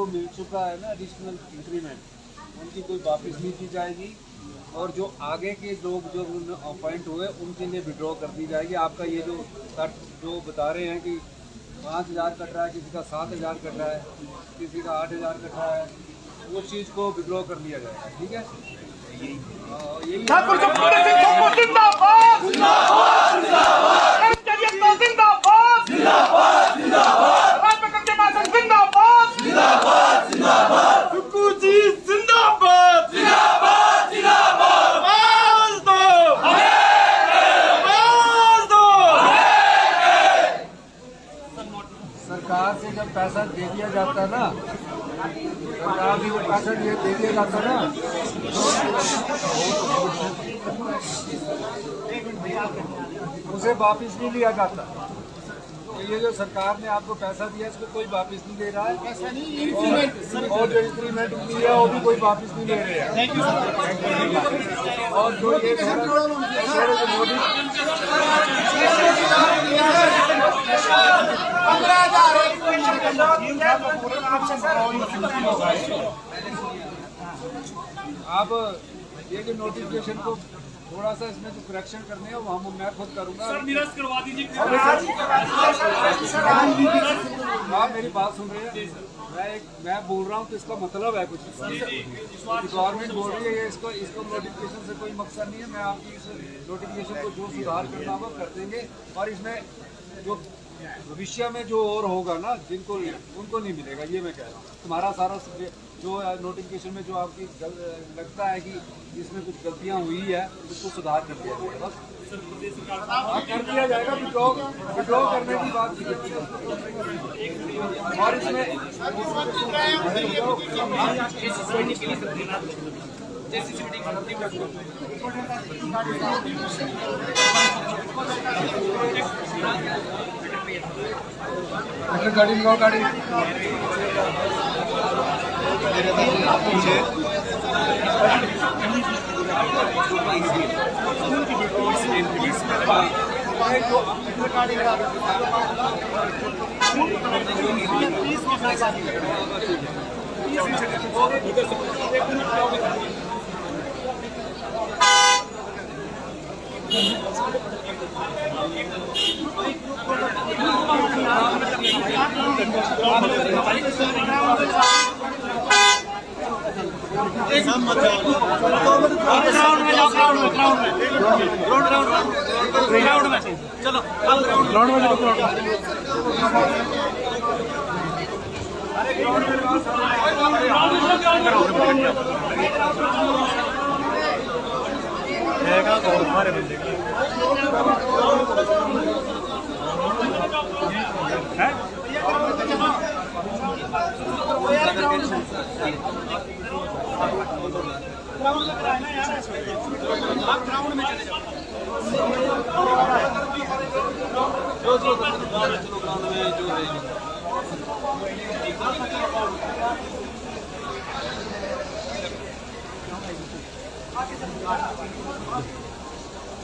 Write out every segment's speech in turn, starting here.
जिनको मिल चुका है ना एडिशनल इंक्रीमेंट, उनकी कोई वापस नहीं की जाएगी और जो आगे के लोग जो अपॉइंट हुए उनके लिए विड्रॉ कर दी जाएगी। आपका ये जो कट जो बता रहे हैं कि 5,000 कट रहा है, किसी का 7,000 कट रहा है, किसी का 8,000 कट रहा है, उस चीज़ को विड्रॉ कर लिया जाएगा। ठीक है, यही सरकार से जब पैसा दे दिया जाता है ना, सरकार से जब पैसा दे दिया जाता है ना, उसे वापिस नहीं लिया जाता। तो ये जो सरकार ने आपको पैसा दिया इसको कोई वापिस नहीं दे रहा है, और जो इंक्रीमेंट दिया है वो भी कोई वापिस नहीं ले रहे हैं। और जो ये आप ये कि नोटिफिकेशन को थोड़ा सा इसमें जो करेक्शन करने हैं वो मैं खुद करूंगा। सर निरस्त करवा दीजिए। आप मेरी बात सुन रहे हैं, मैं बोल रहा हूँ तो इसका मतलब है कुछ। गवर्नमेंट बोल रही है ये इसको नोटिफिकेशन से कोई मकसद नहीं है। मैं आपकी इस नोटिफिकेशन को जो सुधार करना होगा कर देंगे, और इसमें जो भविष्य में जो और होगा ना जिनको उनको नहीं मिलेगा, ये मैं कह रहा हूँ। तुम्हारा सारा जो नोटिफिकेशन में जो आपकी लगता है कि इसमें कुछ गलतियाँ हुई है उसको सुधार कर दिया जाएगा, बस कर दिया जाएगा। विड्रॉ करने की बात की और इसमें गाड़ी लगाओ, गाड़ी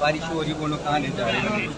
बारिश हो रही, बोलो कहाँ ले जा रहे हैं।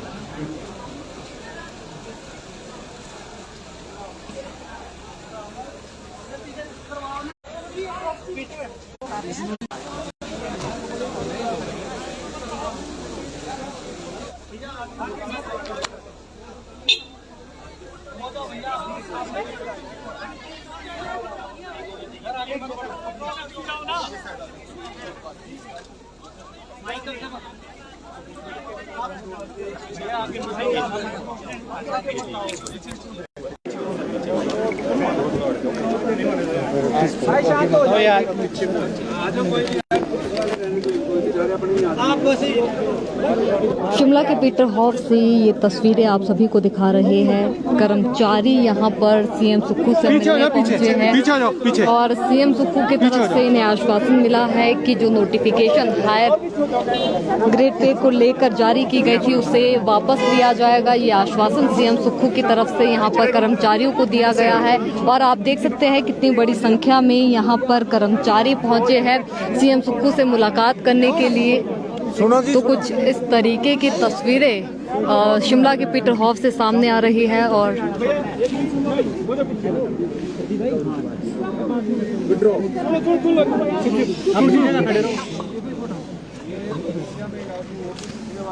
शिमला के पीटरहॉफ से ये तस्वीरें आप सभी को दिखा रहे हैं। कर्मचारी यहाँ पर सीएम सुक्खू से मिलने पहुंचे हैं और सीएम सुक्खू की तरफ से इन्हें आश्वासन मिला है कि जो नोटिफिकेशन हायर ग्रेड पे को लेकर जारी की गई थी उसे वापस लिया जाएगा। ये आश्वासन सीएम सुक्खू की तरफ से यहाँ पर कर्मचारियों को दिया गया है और आप देख सकते हैं कितनी बड़ी संख्या में यहाँ पर कर्मचारी पहुंचे हैं सीएम सुक्खू से मुलाकात करने के लिए। तो कुछ इस तरीके की तस्वीरें शिमला के पीटरहॉफ से सामने आ रही है और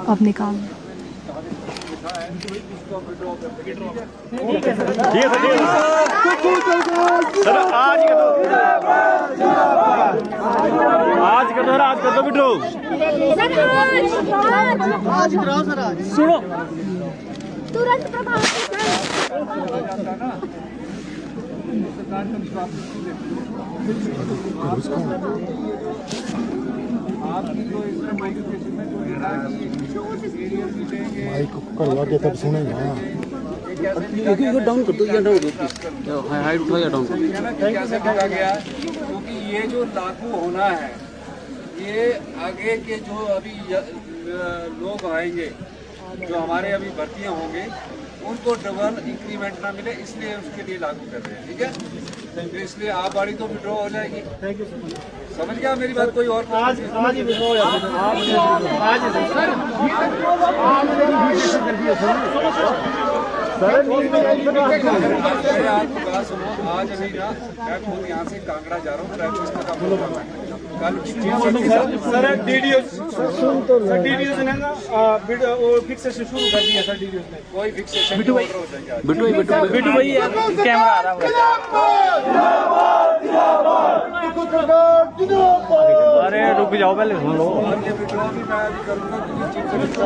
अब निकाल सर आज कर दो विड्रॉ आज कराओ सर आज सुनो तुरंत प्रभाव से सरकार का विश्वास आपकी जो इसमें माइग्रेशन में जो एरिया मिलेंगे माइक को लगा तब सुनेगा। डाउन कर दो या डाउन हाइट उठा या डाउन कैसे कहा गया क्योंकि ये जो लागू होना है ये आगे के जो अभी लोग आएंगे जो हमारे अभी भर्तियां होंगे उनको डबल इंक्रीमेंट ना मिले इसलिए उसके लिए लागू कर रहे हैं। ठीक है तो इसलिए आप बाड़ी तो विड्रॉ हो जाएगी। समझ गया मेरी बात? कोई और आज ही विड्रॉ हो जाएगा आज आपकी बात सुनो। आज अभी ना मैं खुद यहाँ से कांगड़ा जा रहा हूँ ट्रैफिक का काम करना है। कल सर डीडीओ से ना वो फिक्सेशन शुरू कर दिया सर डीडीओ ने। कोई फिक्सेशन बिट्टू भाई कैमरा आ रहा है। अरे रुक जाओ पहले सुन लो। ये विड्रॉ भी मैं अभी करूँगा क्योंकि चीफ मिनिस्टर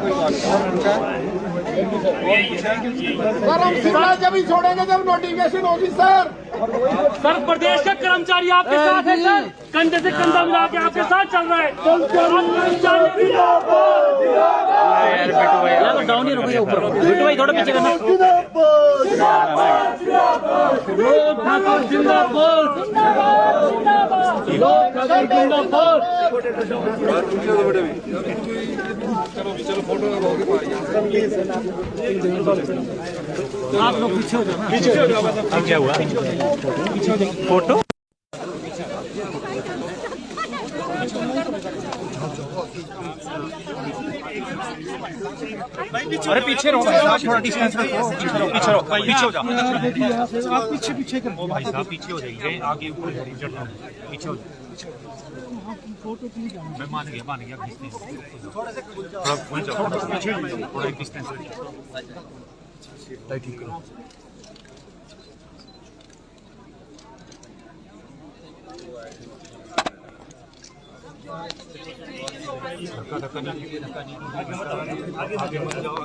कोई बात नहीं। जब ही छोड़ेंगे जब नोटिफिकेशन होगी सर। सर प्रदेश का कर्मचारी आपके साथ है सर, कंधे से कंधा मिला के आपके साथ चल रहा है। डाउन ही रुको ऊपर बिट्टू भाई थोड़ा पीछे करना। चलो फोटो आप लोग पीछे हो जाओ ना। पीछे हो जाओ। अब क्या हुआ? पीछे हो जाओ। फोटो अरे पीछे रहो भाई साहब, थोड़ा डिस्टेंस रखो। पीछे रहो पीछे हो जाओ। आप पीछे कर ओ भाई साहब पीछे हो जाइए। आगे ऊपर पीछे हो जाओ। मैं मान गया डिस्टेंस थोड़ा सा पीछे थोड़ा डिस्टेंस ठीक करो। धक्का नहीं आगे मत जाओ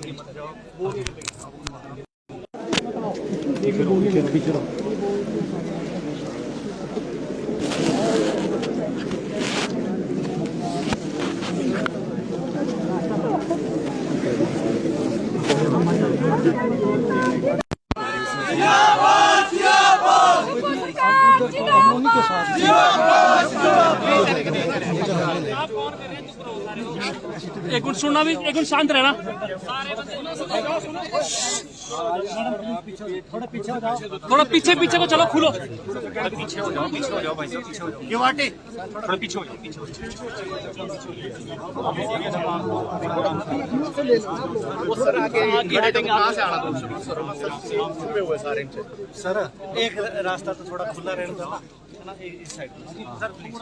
पीछे रहो। एक मिनट सुनना भी, एक मिनट शांत रहना। थोड़ा पीछे को चलो, खुलो। पीछे हो जाओ भाई साहब, पीछे हो जाओ। ये वाटे थोड़ा पीछे हो जाओ, पीछे हो जाओ। सर एक रास्ता तो थोड़ा खुला रहना था ना, इस साइड सर प्लीज।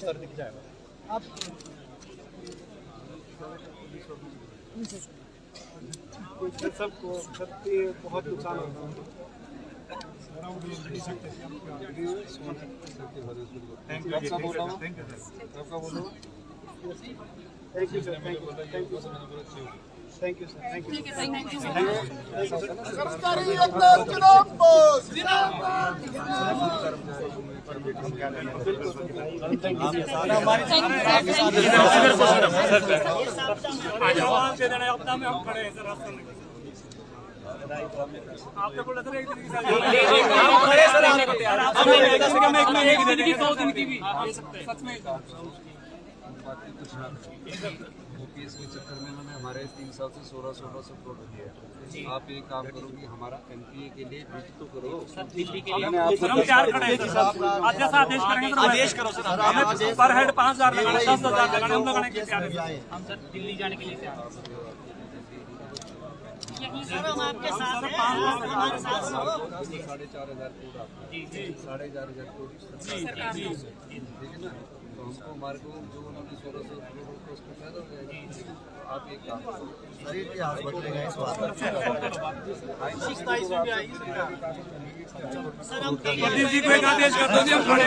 सर दिख जाएगा आप सबको बहुत नुकसान होगा। Thank you sir, thank you sir, thank you. OPS के चक्कर में इन्होंने हमारे 3 साल से 1600 करोड़ दिया। आप एक काम करो कि हमारा एमपीए के लिए बिड तो करो। दिल्ली के लिए हम तैयार खड़े हैं। जैसा आदेश करेंगे तो आदेश करो सर। हमें पर हेड 5000 लगाना, 10,000 लगाना, हम लगाने के तैयार हैं। हम सर दिल्ली जाने के लिए तैयार हैं। सर हम आपके साथ हैं, आप हमारे साथ रहो। 4,500 करोड़ आपका जी 4,500 करोड़ सरकार जी ठीक है ना। तो हमको हमारे को जो उन्होंने 1,600 करोड़ का उसका फायदा हो जाएगा। तो आप एक काम करो शरीर के हाथ बदलेगा इस बात सर हम प्रदीप जी को एक आदेश कर दो जी, हम खड़े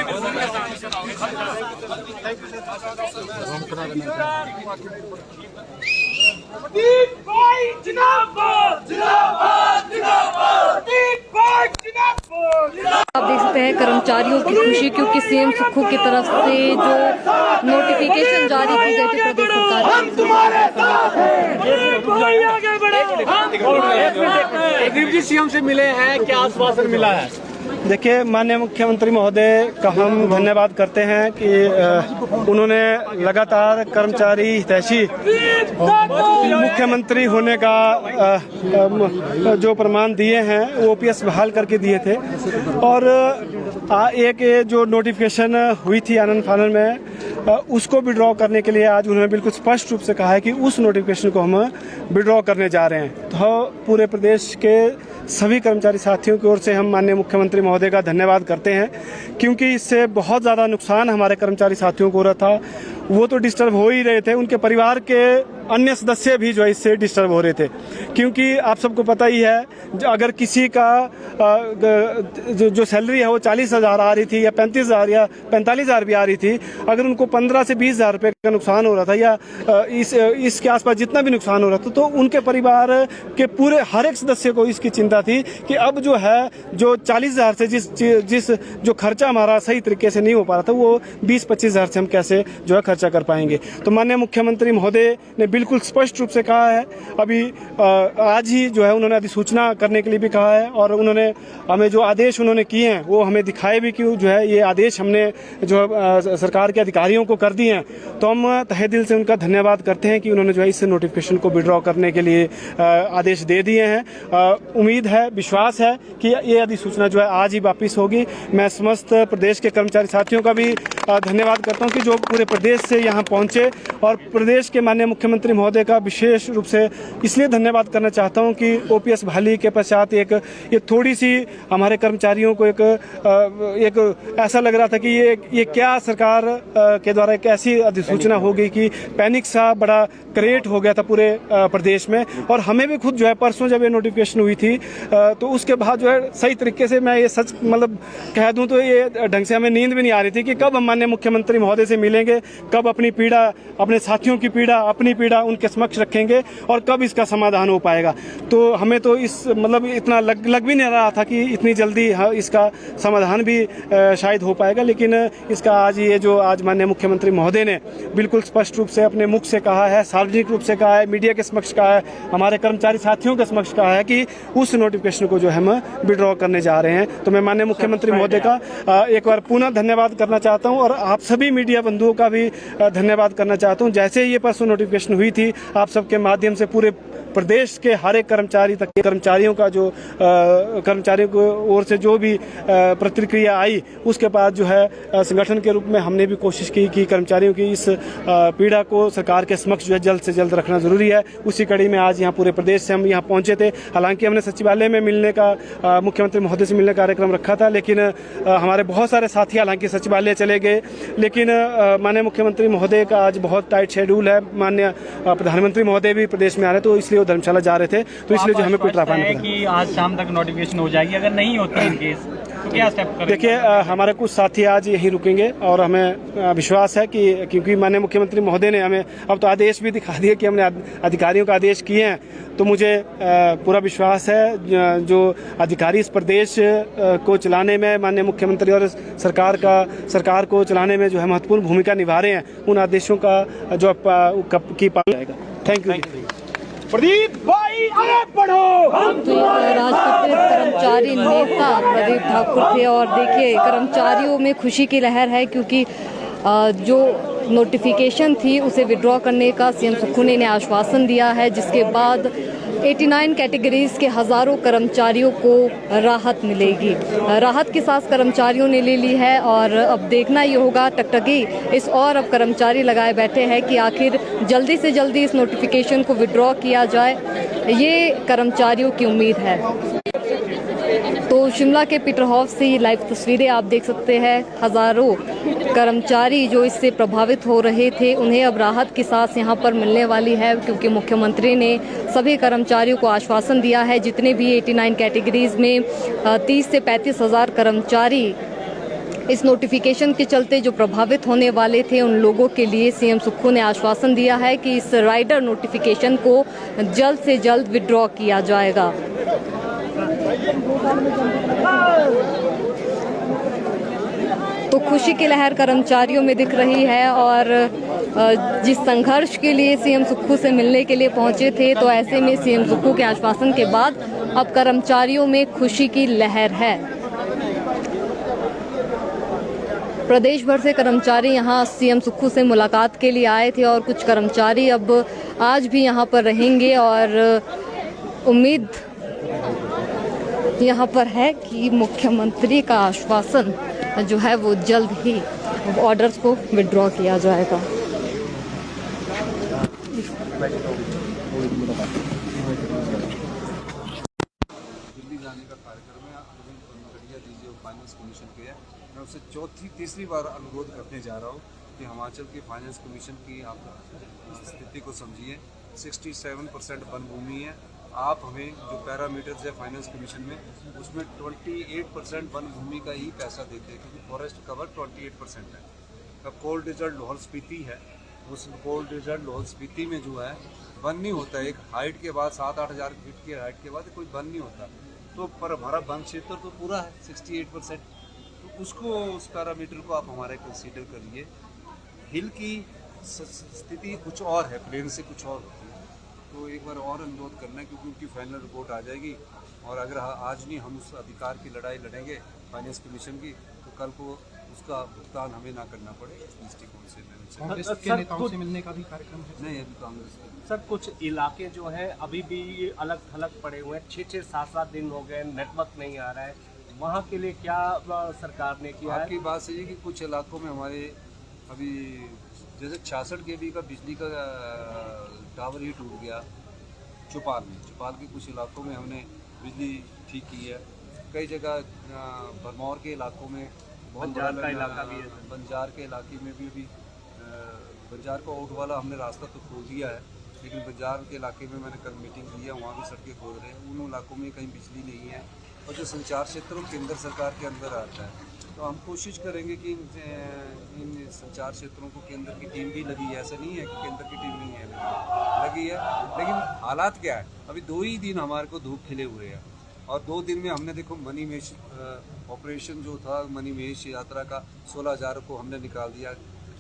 प्रदीप भाई जिंदाबाद जिंदाबाद जिंदाबाद प्रदीप भाई जिंदाबाद। आप देख सकते हैं कर्मचारियों की खुशी, क्योंकि सीएम सुक्खू की तरफ से जो नोटिफिकेशन जारी की गई थी प्रदेश सरकार प्रदीप जी सीएम से मिले हैं, क्या आश्वासन मिला है? देखिए, माननीय मुख्यमंत्री महोदय का हम धन्यवाद करते हैं कि उन्होंने लगातार कर्मचारी हितैषी मुख्यमंत्री होने का जो प्रमाण दिए हैं वो ओपीएस बहाल करके दिए थे। और एक जो नोटिफिकेशन हुई थी आनंद फानन में उसको विड्रॉ करने के लिए आज उन्होंने बिल्कुल स्पष्ट रूप से कहा है कि उस नोटिफिकेशन को हम विड्रॉ करने जा रहे हैं। तो पूरे प्रदेश के सभी कर्मचारी साथियों की ओर से हम माननीय मुख्यमंत्री महोदय का धन्यवाद करते हैं, क्योंकि इससे बहुत ज़्यादा नुकसान हमारे कर्मचारी साथियों को हो रहा था। वो तो डिस्टर्ब हो ही रहे थे, उनके परिवार के अन्य सदस्य भी जो है इससे डिस्टर्ब हो रहे थे, क्योंकि आप सबको पता ही है अगर किसी का जो सैलरी है वो 40,000 आ रही थी या 35,000 या 45,000 भी आ रही थी, अगर उनको 15 से 20,000 रुपये का नुकसान हो रहा था या इसके आसपास जितना भी नुकसान हो रहा था, तो उनके परिवार के पूरे हर एक सदस्य को इसकी चिंता थी कि अब जो है जो 40,000 से जिस जो खर्चा हमारा सही तरीके से नहीं हो पा रहा था वो 20-25,000 से हम कैसे जो है खर्चा कर पाएंगे। तो माननीय मुख्यमंत्री महोदय ने बिल्कुल स्पष्ट रूप से कहा है, अभी आज ही जो है उन्होंने अधिसूचना करने के लिए भी कहा है, और उन्होंने हमें जो आदेश उन्होंने किए हैं वो हमें दिखाए भी कि जो है ये आदेश हमने जो सरकार के अधिकारियों को कर दिए हैं। तो हम तहे दिल से उनका धन्यवाद करते हैं कि उन्होंने जो है इस नोटिफिकेशन को विड्रॉ करने के लिए आदेश दे दिए हैं। उम्मीद है, विश्वास है कि ये अधिसूचना जो है आज ही वापिस होगी। मैं समस्त प्रदेश के कर्मचारी साथियों का भी धन्यवाद करता हूं कि जो पूरे प्रदेश से यहाँ पहुंचे, और प्रदेश के माननीय मुख्यमंत्री महोदय का विशेष रूप से इसलिए धन्यवाद करना चाहता हूं कि ओपीएस बहाली के पश्चात ये थोड़ी सी हमारे कर्मचारियों को एक ऐसा लग रहा था कि ये क्या सरकार के द्वारा एक ऐसी अधिसूचना हो गई कि पैनिक सा बड़ा क्रिएट हो गया था पूरे प्रदेश में। और हमें भी खुद जो है परसों जब ये नोटिफिकेशन हुई थी तो उसके बाद जो है सही तरीके से मैं ये सच मतलब कह दूं तो ये ढंग से हमें नींद भी नहीं आ रही थी कि कब हम माननीय मुख्यमंत्री महोदय से मिलेंगे, कब अपनी पीड़ा, अपने साथियों की पीड़ा, अपनी पीड़ा उनके समक्ष रखेंगे और कब इसका समाधान हो पाएगा। तो हमें तो इस मतलब इतना लग भी नहीं रहा था कि इतनी जल्दी इसका समाधान भी शायद हो पाएगा, लेकिन इसका आज माननीय मुख्यमंत्री महोदय ने बिल्कुल स्पष्ट रूप से अपने मुख से कहा है, सार्वजनिक रूप से कहा है, मीडिया के समक्ष कहा है, हमारे कर्मचारी साथियों के समक्ष कहा है कि उस नोटिफिकेशन को जो हम विड्रॉ करने जा रहे हैं। तो मैं माननीय मुख्यमंत्री महोदय का एक बार पुनः धन्यवाद करना चाहता हूं, और आप सभी मीडिया बंधुओं का भी धन्यवाद करना चाहता हूं। जैसे ये परसों नोटिफिकेशन हुई थी, आप सबके माध्यम से पूरे प्रदेश के हर एक कर्मचारी तक के कर्मचारियों का जो कर्मचारियों की ओर से जो भी प्रतिक्रिया आई, उसके बाद जो है संगठन के रूप में हमने भी कोशिश की कि कर्मचारियों की इस पीड़ा को सरकार के समक्ष जो है जल्द से जल्द रखना जरूरी है। उसी कड़ी में आज यहाँ पूरे प्रदेश से हम यहाँ पहुँचे थे। हालांकि हमने सचिवालय में मिलने का मुख्यमंत्री महोदय से मिलने का कार्यक्रम रखा था, लेकिन हमारे बहुत सारे साथी हालांकि सचिवालय चले गए, लेकिन माननीय मुख्यमंत्री महोदय का आज बहुत टाइट शेड्यूल है। माननीय प्रधानमंत्री महोदय भी प्रदेश में आ रहे, तो इसलिए वो धर्मशाला जा रहे थे, तो इसलिए जो हमें पिटरा पाना पड़ा कि आज शाम तक नोटिफिकेशन हो जाएगी। अगर नहीं होती इन केस तो क्या स्टेप करेंगे? देखिए, हमारे कुछ साथी आज यहीं रुकेंगे और हमें विश्वास है कि क्योंकि माननीय मुख्यमंत्री महोदय ने हमें अब तो आदेश भी दिखा दिए कि हमने अधिकारियों का आदेश किए हैं, तो मुझे पूरा विश्वास है जो अधिकारी इस प्रदेश को चलाने में माननीय मुख्यमंत्री और सरकार को चलाने में जो है महत्वपूर्ण भूमिका निभा रहे हैं, उन आदेशों का जो की पालन जाएगा। Thank you. प्रदीप भाई आगे बढ़ो। तो राजपत्रित कर्मचारी नेता प्रदीप ठाकुर थे, और देखिए कर्मचारियों में खुशी की लहर है, क्योंकि जो नोटिफिकेशन थी उसे विड्रॉ करने का सीएम सुक्खू ने आश्वासन दिया है, जिसके बाद 89 कैटेगरीज के हज़ारों कर्मचारियों को राहत मिलेगी। राहत की सांस कर्मचारियों ने ले ली है और अब देखना ये होगा, टकटकी इस और अब कर्मचारी लगाए बैठे हैं कि आखिर जल्दी से जल्दी इस नोटिफिकेशन को विड्रॉ किया जाए, ये कर्मचारियों की उम्मीद है। तो शिमला के पीटर हाउस से ये लाइव तस्वीरें आप देख सकते हैं। हज़ारों कर्मचारी जो इससे प्रभावित हो रहे थे, उन्हें अब राहत की सांस यहाँ पर मिलने वाली है, क्योंकि मुख्यमंत्री ने सभी कर्मचारियों को आश्वासन दिया है। जितने भी 89 कैटेगरीज में 30 से 35 हज़ार कर्मचारी इस नोटिफिकेशन के चलते जो प्रभावित होने वाले थे, उन लोगों के लिए सीएम सुक्खू ने आश्वासन दिया है कि इस राइडर नोटिफिकेशन को जल्द से जल्द विड्रॉ किया जाएगा। तो खुशी की लहर कर्मचारियों में दिख रही है और जिस संघर्ष के लिए सीएम सुक्खू से मिलने के लिए पहुंचे थे, तो ऐसे में सीएम सुक्खू के आश्वासन के बाद अब कर्मचारियों में खुशी की लहर है। प्रदेश भर से कर्मचारी यहां सीएम सुक्खू से मुलाकात के लिए आए थे और कुछ कर्मचारी अब आज भी यहां पर रहेंगे और उम्मीद यहाँ पर है कि मुख्यमंत्री का आश्वासन जो है वो जल्द ही ऑर्डर्स को विड्रॉ किया जाएगा। दिल्ली जाने का कार्यक्रम है, दीजिए फाइनेंस कमीशन के है। मैं उससे तीसरी बार अनुरोध करने जा रहा हूँ कि हिमाचल के फाइनेंस कमीशन की आप स्थिति को समझिए। 67% वन भूमि है। आप हमें जो पैरामीटर्स है फाइनेंस कमीशन में, उसमें 28% वन भूमि का ही पैसा देते हैं, क्योंकि फॉरेस्ट कवर 28% है। अब कोल्ड डेजर्ट लाहौल स्पीति है, उस कोल्ड डेजर्ट लाहौल स्पीति में जो है वन नहीं होता। एक हाइट के बाद 7-8 हज़ार फीट की हाइट के बाद कोई वन नहीं होता। तो पर हमारा वन क्षेत्र तो पूरा है 68%। तो उसको, उस पैरामीटर को आप हमारे कंसीडर करिए। हिल की स्थिति कुछ और है, प्लेन से कुछ और होती है। तो एक बार और अनुरोध करना है, क्योंकि उनकी फाइनल रिपोर्ट आ जाएगी और अगर आज नहीं हम उस अधिकार की लड़ाई लड़ेंगे फाइनेंस कमीशन की, तो कल को उसका भुगतान हमें ना करना पड़े। इस दृष्टिकोण से कांग्रेस के नेताओं से मिलने का भी कार्यक्रम है? नहीं, अभी कांग्रेस सर कुछ इलाके जो है अभी भी अलग थलग पड़े हुए हैं, 6-6, 7-7 दिन हो गए, नेटवर्क नहीं आ रहा है। वहाँ के लिए क्या सरकार ने किया है? आपकी बात सही है कि कुछ इलाकों में हमारे अभी जैसे 66 kV का बिजली का टावर ही टूट गया चौपाल में। चौपाल के कुछ इलाकों में हमने बिजली ठीक की है। कई जगह भरमौर के इलाकों में, बहुत बंजार का इलाका भी है। बंजार के इलाके में भी अभी बंजार का आउट वाला हमने रास्ता तो खोल दिया है, लेकिन बंजार के इलाके में मैंने कल मीटिंग की है, वहाँ भी सड़कें खोद रहे हैं। उन इलाकों में कहीं बिजली नहीं है। और जो संचार क्षेत्रों केंद्र सरकार के अंदर आता है, तो हम कोशिश करेंगे कि इन संचार क्षेत्रों को केंद्र की टीम भी लगी है। ऐसा नहीं है कि केंद्र की टीम नहीं है, लगी है। लेकिन हालात क्या है, अभी 2 ही दिन हमारे को धूप खिले हुए हैं और 2 दिन में हमने देखो मणिमहेश ऑपरेशन जो था मणिमहेश यात्रा का 16,000 को हमने निकाल दिया।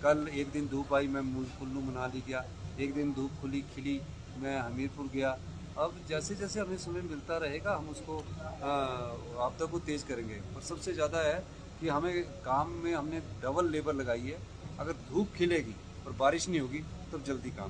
कल एक दिन धूप आई, मैं कुल्लू मनाली गया। एक दिन धूप खिली, मैं हमीरपुर गया। अब जैसे जैसे हमें समय मिलता रहेगा हम उसको आपदा को तेज़ करेंगे। और सबसे ज़्यादा है कि हमें काम में हमने डबल लेबर लगाई है। अगर धूप खिलेगी और बारिश नहीं होगी तो जल्दी काम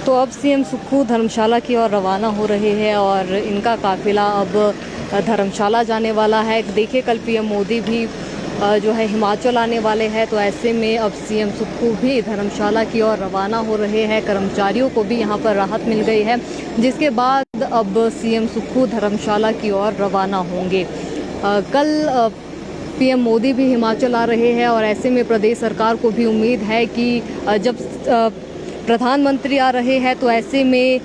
तो अब सीएम सुक्खू धर्मशाला की ओर रवाना हो रहे हैं और इनका काफिला अब धर्मशाला जाने वाला है। देखिए कल पीएम मोदी भी जो है हिमाचल आने वाले हैं, तो ऐसे में अब सीएम सुक्खू भी धर्मशाला की ओर रवाना हो रहे हैं। कर्मचारियों को भी यहां पर राहत मिल गई है, जिसके बाद अब सीएम सुक्खू धर्मशाला की ओर रवाना होंगे। कल पीएम मोदी भी हिमाचल आ रहे हैं और ऐसे में प्रदेश सरकार को भी उम्मीद है कि जब प्रधानमंत्री आ रहे हैं तो ऐसे में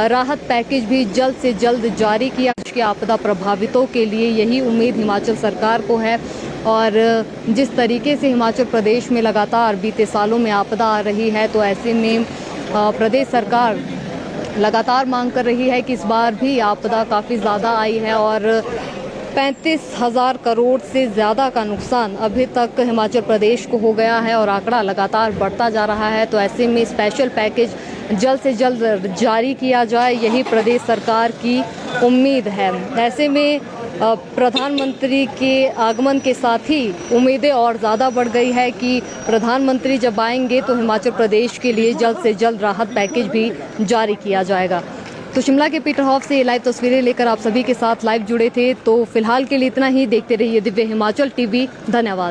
राहत पैकेज भी जल्द से जल्द जारी किया जाए। आपदा प्रभावितों के लिए यही उम्मीद हिमाचल सरकार को है। और जिस तरीके से हिमाचल प्रदेश में लगातार बीते सालों में आपदा आ रही है, तो ऐसे में प्रदेश सरकार लगातार मांग कर रही है कि इस बार भी आपदा काफ़ी ज़्यादा आई है और 35,000 करोड़ से ज़्यादा का नुकसान अभी तक हिमाचल प्रदेश को हो गया है और आंकड़ा लगातार बढ़ता जा रहा है। तो ऐसे में स्पेशल पैकेज जल्द से जल्द जारी किया जाए, यही प्रदेश सरकार की उम्मीद है। ऐसे में प्रधानमंत्री के आगमन के साथ ही उम्मीदें और ज़्यादा बढ़ गई है कि प्रधानमंत्री जब आएंगे तो हिमाचल प्रदेश के लिए जल्द से जल्द राहत पैकेज भी जारी किया जाएगा। तो शिमला के पीटरहॉफ से लाइव तस्वीरें लेकर आप सभी के साथ लाइव जुड़े थे। तो फिलहाल के लिए इतना ही। देखते रहिए दिव्य हिमाचल टीवी। धन्यवाद।